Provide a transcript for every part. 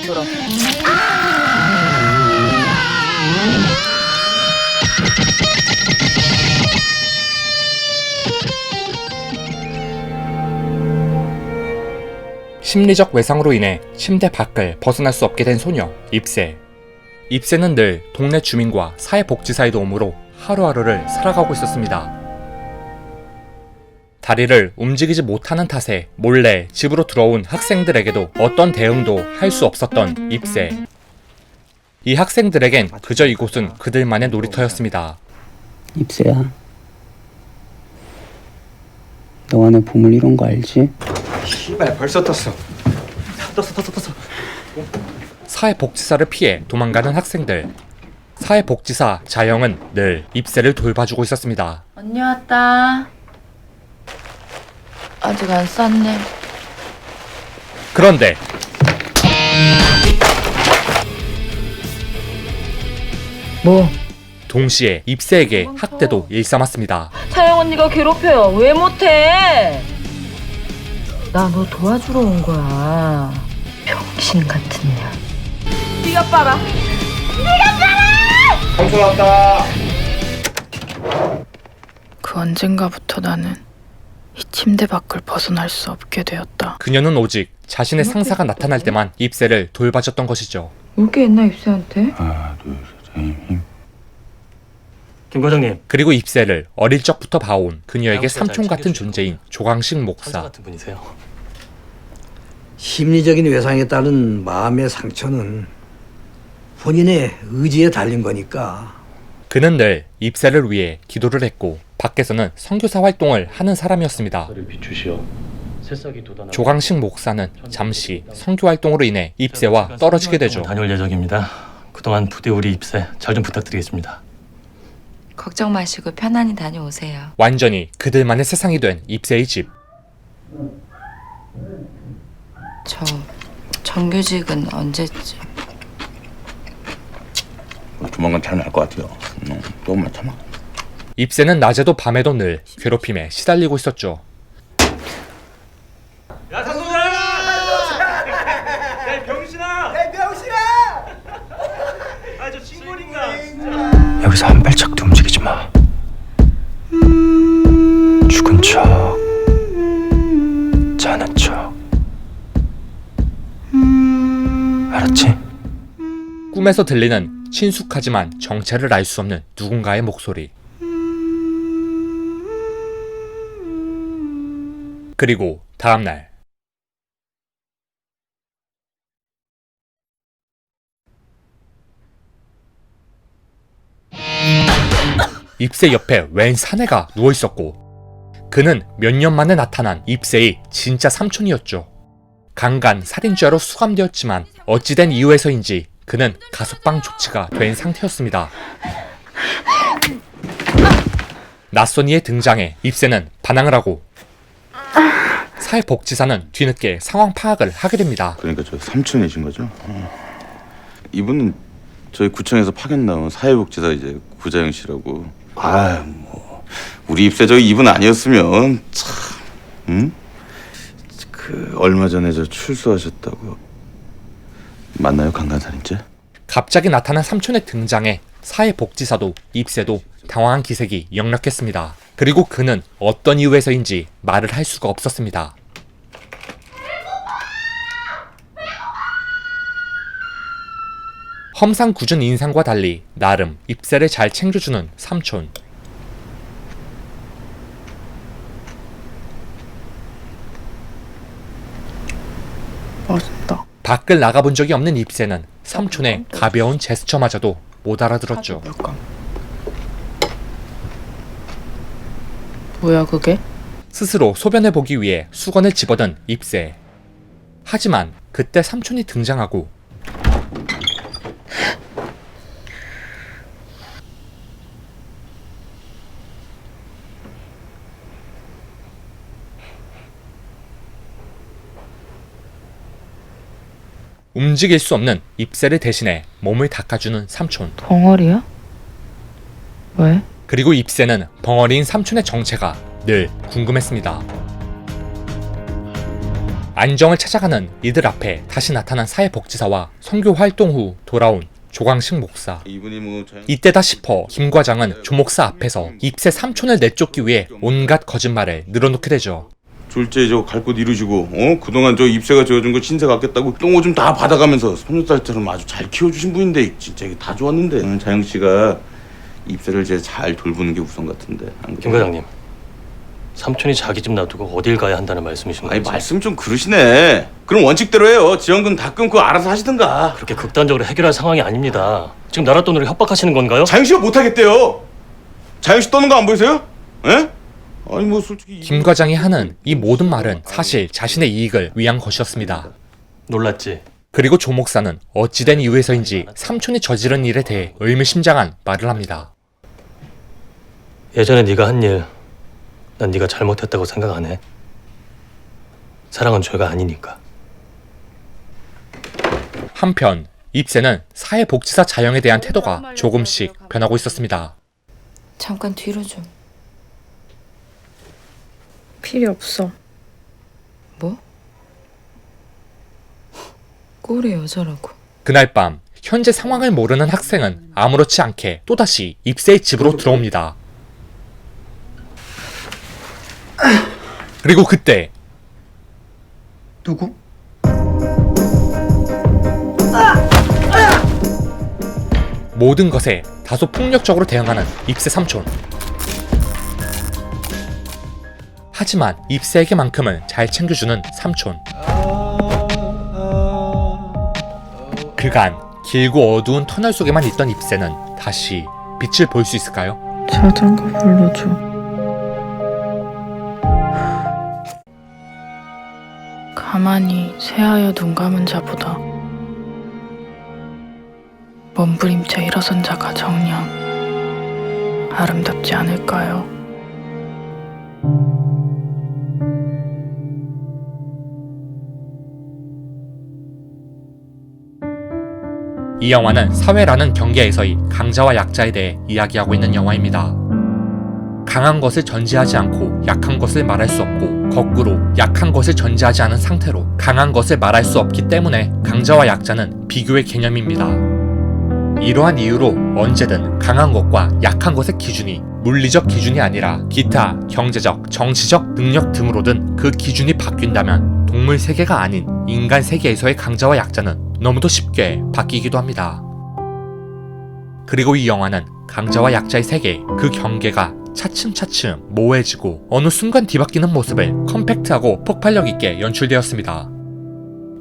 들어. 심리적 외상으로 인해 침대 밖을 벗어날 수 없게 된 소녀, 입새. 입새는 늘 동네 주민과 사회복지사의 도움으로 하루하루를 살아가고 있었습니다. 다리를 움직이지 못하는 탓에 몰래 집으로 들어온 학생들에게도 어떤 대응도 할 수 없었던 입새. 이 학생들에겐 그저 이곳은 그들만의 놀이터였습니다. 입새야, 너가 내 보물 이런 거 알지? 씨발 벌써 떴어. 떴어. 사회복지사를 피해 도망가는 학생들. 사회복지사 자영은 늘 입새를 돌봐주고 있었습니다. 언니 왔다. 아직 안 쌌네. 그런데 뭐? 동시에 입새에게 학대도 일삼았습니다. 차영 언니가 괴롭혀요. 왜 못해? 나 너 도와주러 온 거야. 병신 같은 년. 네가 빨아. 청소 왔다. 그 언젠가부터 나는 이 침대 밖을 벗어날 수 없게 되었다. 그녀는 오직 자신의 상사가 나타날 때만 입새를 돌봐줬던 것이죠. 올게 했나 입새한테? 하나, 둘, 셋, 힘. 김 과장님, 그리고 입새를 어릴 적부터 봐온 그녀에게 양수가 잘 삼촌 같은 챙겨주시고. 존재인 조광식 판사 목사. 같은 분이세요. 심리적인 외상에 따른 마음의 상처는 본인의 의지에 달린 거니까. 그는 늘 입새를 위해 기도를 했고 밖에서는 선교사 활동을 하는 사람이었습니다. 를 비추시어 새싹이 돋아나. 조광식 목사는 잠시 선교 활동으로 인해 입새와 떨어지게 되죠. 다녀올 예정입니다. 그동안 부디 우리 입새 잘 좀 부탁드리겠습니다. 걱정 마시고 편안히 다녀오세요. 완전히 그들만의 세상이 된 입새의 집. 저 정규직은 언제쯤? 조만간 잘 날 것 같아요. 조금만 참아. 입새는 낮에도 밤에도 늘 괴롭힘에 시달리고 있었죠. 야 상소자! 야 병신아! 아저 친구인가? 여기서 한 발짝도 움직이지 마. 죽은 척, 자는 척. 알았지? 꿈에서 들리는 친숙하지만 정체를 알 수 없는 누군가의 목소리. 그리고 다음날 입새 옆에 웬 사내가 누워있었고 그는 몇 년 만에 나타난 입새의 진짜 삼촌이었죠. 강간 살인죄로 수감되었지만 어찌된 이유에서인지 그는 가석방 조치가 된 상태였습니다. 낯선 이의 등장에 입새는 반항을 하고 사회복지사는 뒤늦게 상황 파악을 하게 됩니다. 그러니까 저 삼촌이신 거죠? 이분은 저희 구청에서 파견 나온 사회복지사 이제 구자영 씨라고. 뭐 우리 입새 저 이분 아니었으면 참, 응? 그 얼마 전에 저 출소하셨다고. 맞나요, 강간살인죄? 갑자기 나타난 삼촌의 등장에 사회복지사도 입새도 당황한 기색이 역력했습니다. 그리고 그는 어떤 이유에서인지 말을 할 수가 없었습니다. 험상궂은 인상과 달리 나름 입새를 잘 챙겨주는 삼촌. 멋있다. 밖을 나가본 적이 없는 입새는 삼촌의 가벼운 제스처마저도 못 알아들었죠. 뭐야 그게? 스스로 소변해보기 위해 수건을 집어든 입새. 하지만 그때 삼촌이 등장하고 움직일 수 없는 입새를 대신해 몸을 닦아주는 삼촌. 벙어리야? 왜? 그리고 입새는 벙어리인 삼촌의 정체가 늘 궁금했습니다. 안정을 찾아가는 이들 앞에 다시 나타난 사회복지사와 선교 활동 후 돌아온 조광식 목사. 이분이 뭐 이때다 싶어 김 과장은 조 목사 앞에서 입새 삼촌을 내쫓기 위해 온갖 거짓말을 늘어놓게 되죠. 졸제 저거 갈 곳 이루시고 그동안 저 입새가 지어준 거 신세 갖겠다고 똥 오줌 다 받아가면서 손녀딸처럼 아주 잘 키워주신 분인데 진짜 이게 다 좋았는데 자영 씨가 입새를 이제 잘 돌보는 게 우선 같은데. 안 김 그래요? 과장님, 삼촌이 자기 집 놔두고 어딜 가야 한다는 말씀이신 아니 거죠? 말씀 좀 그러시네. 그럼 원칙대로 해요. 지원금 다 끊고 알아서 하시든가. 그렇게 극단적으로 해결할 상황이 아닙니다. 지금 나라 돈으로 협박하시는 건가요? 자영 씨가 못하겠대요. 자영 씨 떠는 거 안 보이세요? 예? 아니 뭐 솔직히 김 과장이 하는 이 모든 말은 사실 자신의 이익을 위한 것이었습니다. 놀랐지? 그리고 조 목사는 어찌된 이유에서인지 삼촌이 저지른 일에 대해 의미심장한 말을 합니다. 예전에 네가 한 일, 난 네가 잘못했다고 생각 안 해. 사랑은 죄가 아니니까. 한편 입새는 사회복지사 자영에 대한 태도가 조금씩 변하고 있었습니다. 잠깐 뒤로 좀. 필요 없어. 뭐? 꼴의 여자라고. 그날 밤 현재 상황을 모르는 학생은 아무렇지 않게 또다시 입새의 집으로 들어옵니다. 그리고 그때 누구? 모든 것에 다소 폭력적으로 대응하는 입새 삼촌. 하지만 입새에게만큼은 잘 챙겨주는 삼촌. 그간 길고 어두운 터널 속에만 있던 입새는 다시 빛을 볼 수 있을까요? 자장가 불러줘. 가만히 새하여 눈 감은 자보다 몸부림쳐 일어선 자가 정녕 아름답지 않을까요? 이 영화는 사회라는 경계에서의 강자와 약자에 대해 이야기하고 있는 영화입니다. 강한 것을 전제하지 않고 약한 것을 말할 수 없고 거꾸로 약한 것을 전제하지 않은 상태로 강한 것을 말할 수 없기 때문에 강자와 약자는 비교의 개념입니다. 이러한 이유로 언제든 강한 것과 약한 것의 기준이 물리적 기준이 아니라 기타 경제적, 정치적 능력 등으로든 그 기준이 바뀐다면 동물 세계가 아닌 인간 세계에서의 강자와 약자는 너무도 쉽게 바뀌기도 합니다. 그리고 이 영화는 강자와 약자의 세계, 그 경계가 차츰차츰 모호해지고 어느 순간 뒤바뀌는 모습을 컴팩트하고 폭발력 있게 연출되었습니다.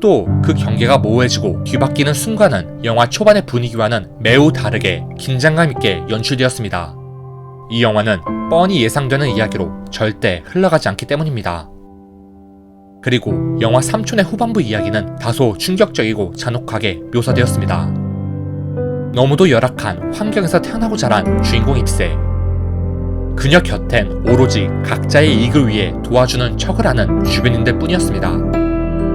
또 그 경계가 모호해지고 뒤바뀌는 순간은 영화 초반의 분위기와는 매우 다르게 긴장감 있게 연출되었습니다. 이 영화는 뻔히 예상되는 이야기로 절대 흘러가지 않기 때문입니다. 그리고 영화 삼촌의 후반부 이야기는 다소 충격적이고 잔혹하게 묘사되었습니다. 너무도 열악한 환경에서 태어나고 자란 주인공 입새. 그녀 곁엔 오로지 각자의 이익을 위해 도와주는 척을 하는 주변인들 뿐이었습니다.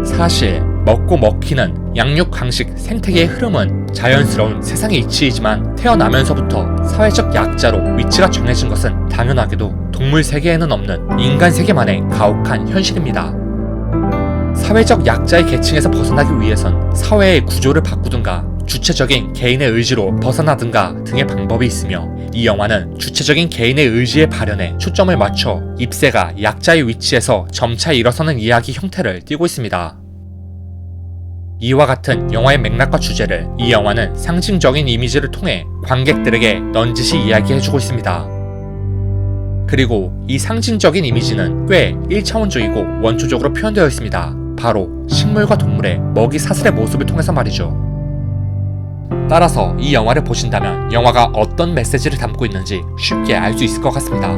사실 먹고 먹히는 양육 강식 생태계의 흐름은 자연스러운 세상의 이치이지만 태어나면서부터 사회적 약자로 위치가 정해진 것은 당연하게도 동물 세계에는 없는 인간 세계만의 가혹한 현실입니다. 사회적 약자의 계층에서 벗어나기 위해선 사회의 구조를 바꾸든가 주체적인 개인의 의지로 벗어나든가 등의 방법이 있으며 이 영화는 주체적인 개인의 의지의 발현에 초점을 맞춰 입새가 약자의 위치에서 점차 일어서는 이야기 형태를 띠고 있습니다. 이와 같은 영화의 맥락과 주제를 이 영화는 상징적인 이미지를 통해 관객들에게 넌지시 이야기해주고 있습니다. 그리고 이 상징적인 이미지는 꽤 1차원적이고 원초적으로 표현되어 있습니다. 바로 식물과 동물의 먹이 사슬의 모습을 통해서 말이죠. 따라서 이 영화를 보신다면 영화가 어떤 메시지를 담고 있는지 쉽게 알 수 있을 것 같습니다.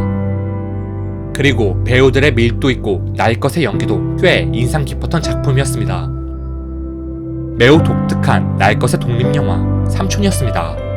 그리고 배우들의 밀도 있고 날 것의 연기도 꽤 인상 깊었던 작품이었습니다. 매우 독특한 날 것의 독립영화 삼촌이었습니다.